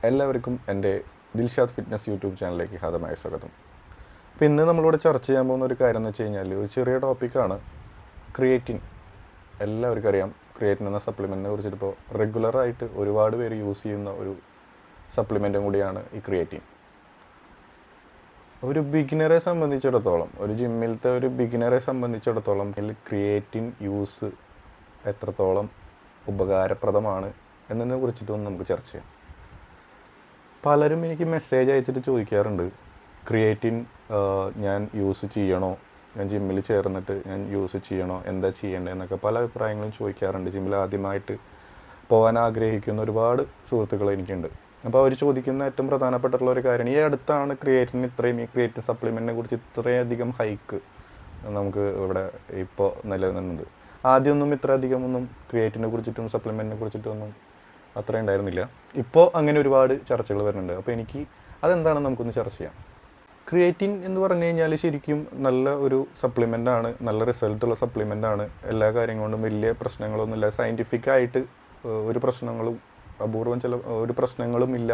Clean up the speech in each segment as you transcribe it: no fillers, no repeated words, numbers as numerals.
എല്ലാവർക്കും എൻ്റെ Dilshad fitness YouTube ചാനലിലേക്ക് ഹാർദമായ സ്വാഗതം. അപ്പോൾ ഇന്ന് നമ്മളിവിടെ ചർച്ച ചെയ്യാൻ പോകുന്ന ഒരു കാര്യം എന്ന് വെച്ച് കഴിഞ്ഞാൽ ഒരു ചെറിയ ടോപ്പിക്കാണ് ക്രിയേറ്റിൻ. എല്ലാവർക്കും അറിയാം ക്രിയേറ്റിൻ എന്ന സപ്ലിമെൻറ്റിനെ കുറിച്ചിട്ട്. ഇപ്പോൾ റെഗുലറായിട്ട് ഒരുപാട് പേര് യൂസ് ചെയ്യുന്ന ഒരു സപ്ലിമെൻറ്റും കൂടിയാണ് ഈ ക്രിയേറ്റിൻ. ഒരു ബിഗിനറെ സംബന്ധിച്ചിടത്തോളം, ഒരു ജിമ്മിലത്തെ ഒരു ബിഗിനറെ സംബന്ധിച്ചിടത്തോളം ക്രിയേറ്റിൻ യൂസ് എത്രത്തോളം ഉപകാരപ്രദമാണ് എന്നതിനെ കുറിച്ചിട്ടൊന്നും നമുക്ക് ചർച്ച ചെയ്യാം. പലരും എനിക്ക് മെസ്സേജ് അയച്ചിട്ട് ചോദിക്കാറുണ്ട്, ക്രിയേറ്റിൻ ഞാൻ യൂസ് ചെയ്യണോ, ഞാൻ ജിമ്മിൽ ചേർന്നിട്ട് ഞാൻ യൂസ് ചെയ്യണോ, എന്താ ചെയ്യേണ്ടത് എന്നൊക്കെ പല അഭിപ്രായങ്ങളും ചോദിക്കാറുണ്ട്. ജിമ്മിൽ ആദ്യമായിട്ട് പോകാൻ ആഗ്രഹിക്കുന്ന ഒരുപാട് സുഹൃത്തുക്കൾ എനിക്കുണ്ട്. അപ്പോൾ അവർ ചോദിക്കുന്ന ഏറ്റവും പ്രധാനപ്പെട്ടുള്ള ഒരു കാര്യമാണ്, ഈ അടുത്താണ് ക്രിയേറ്റിൻ ക്രിയേറ്റിൻ സപ്ലിമെൻറ്റിനെ കുറിച്ച് ഇത്രയധികം ഹൈക്ക് നമുക്ക് ഇവിടെ ഇപ്പോൾ നിലനിന്നത്. ആദ്യമൊന്നും ഇത്ര അധികമൊന്നും ക്രിയേറ്റിനെ കുറിച്ചിട്ടും സപ്ലിമെൻറ്റിനെ കുറിച്ചിട്ടൊന്നും അത്ര ഉണ്ടായിരുന്നില്ല. ഇപ്പോൾ അങ്ങനെ ഒരുപാട് ചർച്ചകൾ വരുന്നുണ്ട്. അപ്പോൾ എനിക്ക് അതെന്താണെന്ന് നമുക്കൊന്ന് ചർച്ച ചെയ്യാം. ക്രിയേറ്റിൻ എന്ന് പറഞ്ഞു കഴിഞ്ഞാൽ ശരിക്കും നല്ല ഒരു സപ്ലിമെൻ്റാണ്, നല്ല റിസൾട്ടുള്ള സപ്ലിമെൻ്റാണ്. എല്ലാ കാര്യം കൊണ്ടും വലിയ പ്രശ്നങ്ങളൊന്നുമില്ല. സയൻറ്റിഫിക്കായിട്ട് ഒരു പ്രശ്നങ്ങളും അപൂർവം ഒരു പ്രശ്നങ്ങളും ഇല്ല.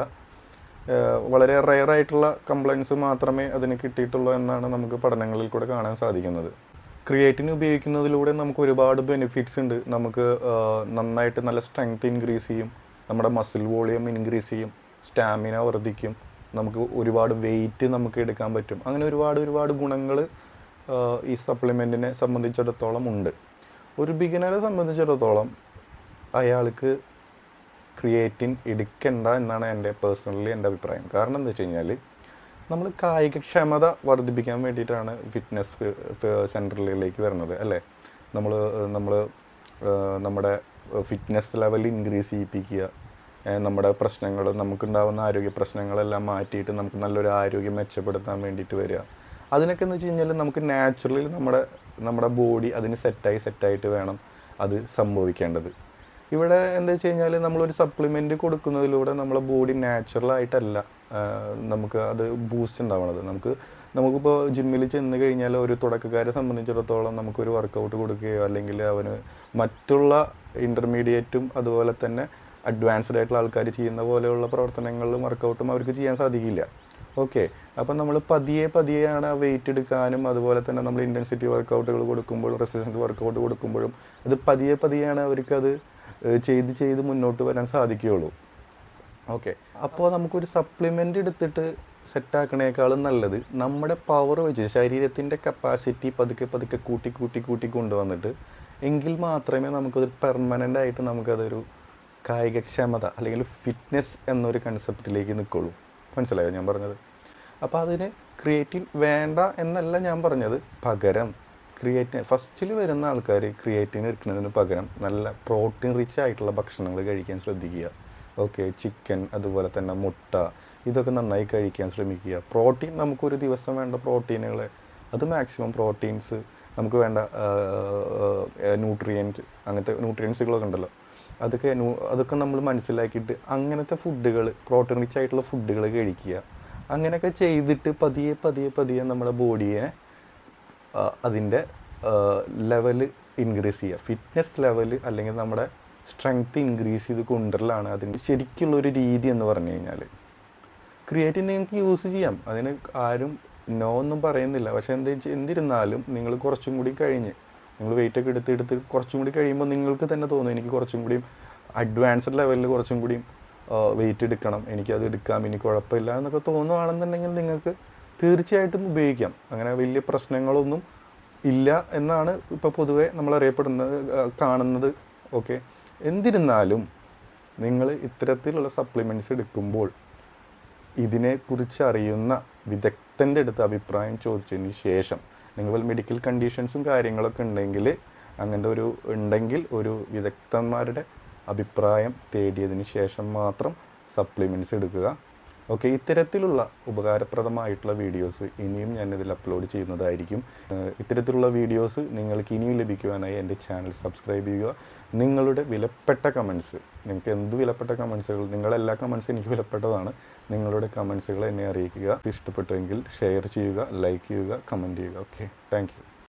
വളരെ റെയറായിട്ടുള്ള കംപ്ലൈൻറ്റ്സ് മാത്രമേ അതിന് കിട്ടിയിട്ടുള്ളൂ എന്നാണ് നമുക്ക് പഠനങ്ങളിൽ കൂടെ കാണാൻ സാധിക്കുന്നത്. ക്രിയേറ്റിൻ ഉപയോഗിക്കുന്നതിലൂടെ നമുക്ക് ഒരുപാട് ബെനിഫിറ്റ്സ് ഉണ്ട്. നമുക്ക് നന്നായിട്ട് നല്ല സ്ട്രെങ്ത് ഇൻക്രീസ് ചെയ്യും, നമ്മുടെ മസിൽ വോളിയം ഇൻക്രീസ് ചെയ്യും, സ്റ്റാമിന വർദ്ധിക്കും, നമുക്ക് ഒരുപാട് വെയിറ്റ് നമുക്ക് എടുക്കാൻ പറ്റും. അങ്ങനെ ഒരുപാട് ഗുണങ്ങൾ ഈ സപ്ലിമെൻറ്റിനെ സംബന്ധിച്ചിടത്തോളം ഉണ്ട്. ഒരു ബിഗിനറെ സംബന്ധിച്ചിടത്തോളം അയാൾക്ക് ക്രിയേറ്റിൻ എടുക്കണ്ട എന്നാണ് എൻ്റെ അഭിപ്രായം. കാരണം എന്താ വെച്ച് കഴിഞ്ഞാൽ, നമ്മൾ കായികക്ഷമത വർദ്ധിപ്പിക്കാൻ വേണ്ടിയിട്ടാണ് ഫിറ്റ്നസ് സെൻറ്ററുകളിലേക്ക് വരുന്നത്, അല്ലേ? നമ്മൾ നമ്മുടെ ഫിറ്റ്നസ് ലെവൽ ഇൻക്രീസ് ചെയ്യിപ്പിക്കുക, നമ്മുടെ പ്രശ്നങ്ങൾ, നമുക്കുണ്ടാകുന്ന ആരോഗ്യ പ്രശ്നങ്ങളെല്ലാം മാറ്റിയിട്ട് നമുക്ക് നല്ലൊരു ആരോഗ്യം മെച്ചപ്പെടുത്താൻ വേണ്ടിയിട്ട് വരിക. അതിനൊക്കെ എന്ന് വെച്ച് കഴിഞ്ഞാൽ നമുക്ക് നാച്ചുറലി നമ്മുടെ ബോഡി അതിന് സെറ്റായിട്ട് വേണം അത് സംഭവിക്കേണ്ടത്. ഇവിടെ എന്താ വെച്ച് കഴിഞ്ഞാൽ, നമ്മളൊരു സപ്ലിമെൻറ്റ് കൊടുക്കുന്നതിലൂടെ നമ്മളെ ബോഡി നാച്ചുറലായിട്ടല്ല നമുക്ക് അത് ബൂസ്റ്റ് ഉണ്ടാവണത്. നമുക്കിപ്പോൾ ജിമ്മിൽ ചെന്ന് കഴിഞ്ഞാൽ ഒരു തുടക്കക്കാരെ സംബന്ധിച്ചിടത്തോളം നമുക്കൊരു വർക്കൗട്ട് കൊടുക്കുകയോ അല്ലെങ്കിൽ അവന് മറ്റുള്ള ഇൻ്റർമീഡിയറ്റും അതുപോലെ തന്നെ അഡ്വാൻസ്ഡ് ആയിട്ടുള്ള ആൾക്കാർ ചെയ്യുന്ന പോലെയുള്ള പ്രവർത്തനങ്ങളിലും വർക്കൗട്ടും അവർക്ക് ചെയ്യാൻ സാധിക്കില്ല. ഓക്കെ, അപ്പം നമ്മൾ പതിയെയാണ് ആ വെയിറ്റ് എടുക്കാനും അതുപോലെ തന്നെ നമ്മൾ ഇൻറ്റൻസിറ്റി വർക്കൗട്ടുകൾ കൊടുക്കുമ്പോഴും റെസിസ്റ്റൻസ് വർക്കൗട്ട് കൊടുക്കുമ്പോഴും അത് പതിയെയാണ് അവർക്കത് ചെയ്ത് മുന്നോട്ട് വരാൻ സാധിക്കുകയുള്ളൂ. ഓക്കെ, അപ്പോൾ നമുക്കൊരു സപ്ലിമെൻ്റ് എടുത്തിട്ട് സെറ്റാക്കണേക്കാളും നല്ലത് നമ്മുടെ പവർ വെച്ച് ശരീരത്തിൻ്റെ കപ്പാസിറ്റി പതുക്കെ കൂട്ടി കൊണ്ടുവന്നിട്ട് എങ്കിൽ മാത്രമേ നമുക്കത് പെർമനൻ്റ് ആയിട്ട് നമുക്കതൊരു കായികക്ഷമത അല്ലെങ്കിൽ ഫിറ്റ്നസ് എന്നൊരു കൺസെപ്റ്റിലേക്ക് നിൽക്കുള്ളൂ. മനസ്സിലായോ ഞാൻ പറഞ്ഞത്? അപ്പോൾ അതിന് ക്രിയേറ്റിൻ വേണ്ട എന്നല്ല ഞാൻ പറഞ്ഞത്. പകരം ഫസ്റ്റിൽ വരുന്ന ആൾക്കാർ ക്രിയേറ്റിൻ എടുക്കുന്നതിന് പകരം നല്ല പ്രോട്ടീൻ റിച്ച് ആയിട്ടുള്ള ഭക്ഷണങ്ങൾ കഴിക്കാൻ ശ്രദ്ധിക്കുക. ഓക്കെ, ചിക്കൻ അതുപോലെ തന്നെ മുട്ട ഇതൊക്കെ നന്നായി കഴിക്കാൻ ശ്രമിക്കുക. പ്രോട്ടീൻ നമുക്കൊരു ദിവസം വേണ്ട പ്രോട്ടീനുകൾ, അത് മാക്സിമം പ്രോട്ടീൻസ് നമുക്ക് വേണ്ട അങ്ങനത്തെ ന്യൂട്രിയൻസുകളൊക്കെ ഉണ്ടല്ലോ, അതൊക്കെ നമ്മൾ മനസ്സിലാക്കിയിട്ട് അങ്ങനത്തെ ഫുഡുകൾ, പ്രോട്ടീൻ റിച്ച് ആയിട്ടുള്ള ഫുഡുകൾ കഴിക്കുക. അങ്ങനെയൊക്കെ ചെയ്തിട്ട് പതിയെ നമ്മുടെ ബോഡിയെ അതിൻ്റെ ലെവല് ഇൻക്രീസ് ചെയ്യുക, ഫിറ്റ്നസ് ലെവല് അല്ലെങ്കിൽ നമ്മുടെ സ്ട്രെങ്ത് ഇൻക്രീസ് ചെയ്ത് കൊണ്ടുവരലാണ് അതിൻ്റെ ശരിക്കുള്ളൊരു രീതി എന്ന് പറഞ്ഞു കഴിഞ്ഞാൽ. ക്രിയേറ്റിൻ നിങ്ങൾക്ക് യൂസ് ചെയ്യാം, അതിന് ആരും നോ ഒന്നും പറയുന്നില്ല. പക്ഷേ എന്തിരുന്നാലും നിങ്ങൾ കുറച്ചും കൂടി കഴിഞ്ഞ് നിങ്ങൾ വെയിറ്റ് ഒക്കെ എടുത്ത് കുറച്ചും കൂടി കഴിയുമ്പോൾ നിങ്ങൾക്ക് തന്നെ തോന്നും, എനിക്ക് കുറച്ചും കൂടിയും അഡ്വാൻസ്ഡ് ലെവലിൽ കുറച്ചും കൂടിയും വെയിറ്റ് എടുക്കണം, എനിക്കത് എടുക്കാം, ഇനി കുഴപ്പമില്ല എന്നൊക്കെ തോന്നുകയാണെന്നുണ്ടെങ്കിൽ നിങ്ങൾക്ക് തീർച്ചയായിട്ടും ഉപയോഗിക്കാം. അങ്ങനെ വലിയ പ്രശ്നങ്ങളൊന്നും ഇല്ല എന്നാണ് ഇപ്പോൾ പൊതുവെ നമ്മൾ കാണുന്നത്. ഓക്കെ, എന്നിരുന്നാലും നിങ്ങൾ ഇത്തരത്തിലുള്ള സപ്ലിമെൻറ്റ്സ് എടുക്കുമ്പോൾ ഇതിനെക്കുറിച്ച് അറിയുന്ന വിദഗ്ധൻ്റെ അടുത്ത് അഭിപ്രായം ചോദിച്ചതിന് ശേഷം, നിങ്ങൾ മെഡിക്കൽ കണ്ടീഷൻസും കാര്യങ്ങളൊക്കെ ഉണ്ടെങ്കിൽ ഒരു വിദഗ്ധന്മാരുടെ അഭിപ്രായം തേടിയതിന് ശേഷം മാത്രം സപ്ലിമെൻറ്റ്സ് എടുക്കുക. ഓക്കെ, ഇത്തരത്തിലുള്ള ഉപകാരപ്രദമായിട്ടുള്ള വീഡിയോസ് ഇനിയും ഞാനിതിൽ അപ്ലോഡ് ചെയ്യുന്നതായിരിക്കും. ഇത്തരത്തിലുള്ള വീഡിയോസ് നിങ്ങൾക്ക് ഇനിയും ലഭിക്കുവാനായി എൻ്റെ ചാനൽ സബ്സ്ക്രൈബ് ചെയ്യുക. നിങ്ങളുടെ വിലപ്പെട്ട കമൻസ്, നിങ്ങൾക്ക് എന്ത് വിലപ്പെട്ട കമൻസുകൾ, നിങ്ങളെല്ലാ കമൻസും എനിക്ക് വിലപ്പെട്ടതാണ്. നിങ്ങളുടെ കമൻസുകൾ എന്നെ അറിയിക്കുക. ഇഷ്ടപ്പെട്ടുവെങ്കിൽ ഷെയർ ചെയ്യുക, ലൈക്ക് ചെയ്യുക, കമൻറ്റ് ചെയ്യുക. Okay, thank you.